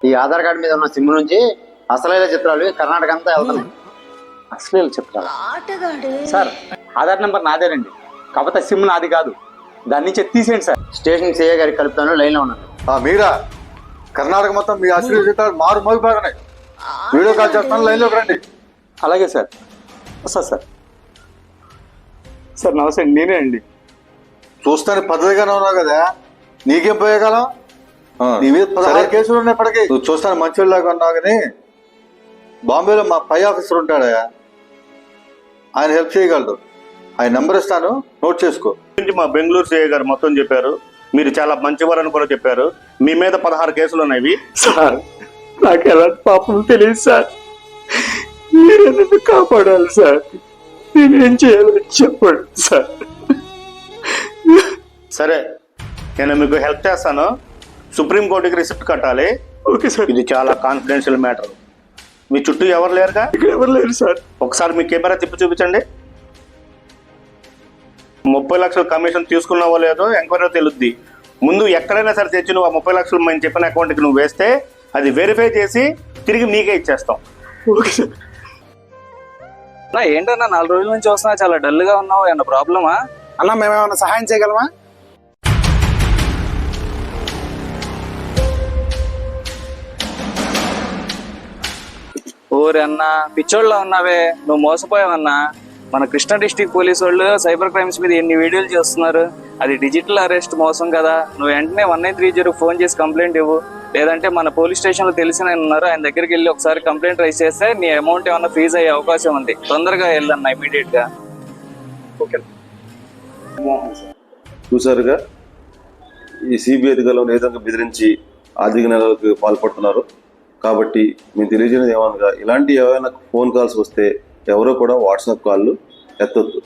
ఈ ఆధార్ కార్డు మీద ఉన్న సిమ్ నుంచి అసలైన చిత్రాలు కర్ణాటక అంతా వెళ్తున్నాయి. అసలు చిత్రాలు సార్, ఆధార్ నెంబర్ నాదేనండి, కాకపోతే సిమ్ నాది కాదు, దాని నుంచి తీసేయండి సార్. స్టేషన్ సిఐ గారికి కలుపుతాను, లైన్లో ఉన్నాను. మీరా కర్ణాటక మొత్తం మీ అసలు చిత్రాలు మారు మోగిపోతున్నాయి. వీడియో కాల్ చేస్తాను, లైన్లోకి రండి. అలాగే సార్, వస్తా సార్. సార్ నమస్తే, నేనే అండి. చూస్తాను పద్ధతిగానే ఉన్నావు కదా, నీకేం పోయేగలం? నీ మీద 16 కేసులు ఉన్నాయి ఇప్పటికీ. నువ్వు చూస్తాను మంచిలాగా ఉన్నావు కానీ బాంబేలో మా పై ఆఫీసర్ ఉంటాడా, ఆయన హెల్ప్ చేయగలడు. ఆయన నెంబర్ ఇస్తాను, నోట్ చేసుకో. మా బెంగళూరు సిఐ గారు మొత్తం చెప్పారు, మీరు చాలా మంచివారని కూడా చెప్పారు. మీ మీద 16 కేసులు ఉన్నాయి. సార్ నాకు ఎలాంటి పాపం తెలియదు సార్, మీరే నన్ను కాపాడాలి సార్. నేనేం చేయాలని చెప్పండి సార్. సరే, నేను మీకు హెల్ప్ చేస్తాను. సుప్రీంకోర్టుకి రిసిప్ట్ కట్టాలి. Okay sir. ఇది చాలా కాన్ఫిడెన్షియల్ మ్యాటర్. మీ చుట్టూ ఎవరు లేరుగా? ఇక్కడ ఎవరు లేరు సార్. ఒకసారి మీ కెమెరా తిప్పి చూపించండి. 30 లక్షల కమిషన్ తీసుకున్నావో లేదో ఎంక్వైరీ తెలుద్ది. ముందు ఎక్కడైనా సరే తెచ్చి నువ్వు ఆ 30 లక్షలు మేము చెప్పిన అకౌంట్కి నువ్వు వేస్తే అది వెరిఫై చేసి తిరిగి మీకే ఇచ్చేస్తాం. Okay sir. ఏంటన్నా 4 రోజుల నుంచి వస్తున్నా, చాలా డల్ గా ఉన్నావు, ఏమన్నా ప్రాబ్లమా? అన్న మేమేమన్నా సహాయం చేయగలమా? ఓరే అన్నా, పిచ్చోళ్ళ ఉన్నావే, నువ్వు మోసపోయావన్నా. మన కృష్ణా డిస్ట్రిక్ట్ పోలీసు వాళ్ళు సైబర్ క్రైమ్స్ మీద ఎన్ని వీడియోలు చేస్తున్నారు. అది డిజిటల్ అరెస్ట్ మోసం కదా. నువ్వు వెంటనే 1930 ఫోన్ చేసి కంప్లైంట్ ఇవ్వు. లేదంటే మన పోలీస్ స్టేషన్ లో తెలిసిన ఆయన ఉన్నారు, ఆయన దగ్గరికి వెళ్ళి ఒకసారి కంప్లైంట్ రైజ్ చేస్తే నీ అమౌంట్ ఏమన్నా ఫ్రీజ్ అయ్యే అవకాశం ఉంది. తొందరగా వెళ్ళన్నా ఇమీడియట్ గా. ఓకే. చూసారుగా ఈ సిబిఐ అధికారులను ఏ విధంగా బెదిరించి ఆర్థిక నేరాలకు పాల్పడుతున్నారు. కాబట్టి మేము తెలియజేయడం ఏమనగా, ఇలాంటి ఏమైనా ఫోన్ కాల్స్ వస్తే ఎవరో కూడా వాట్సాప్ కాళ్ళు ఎత్తొద్దు.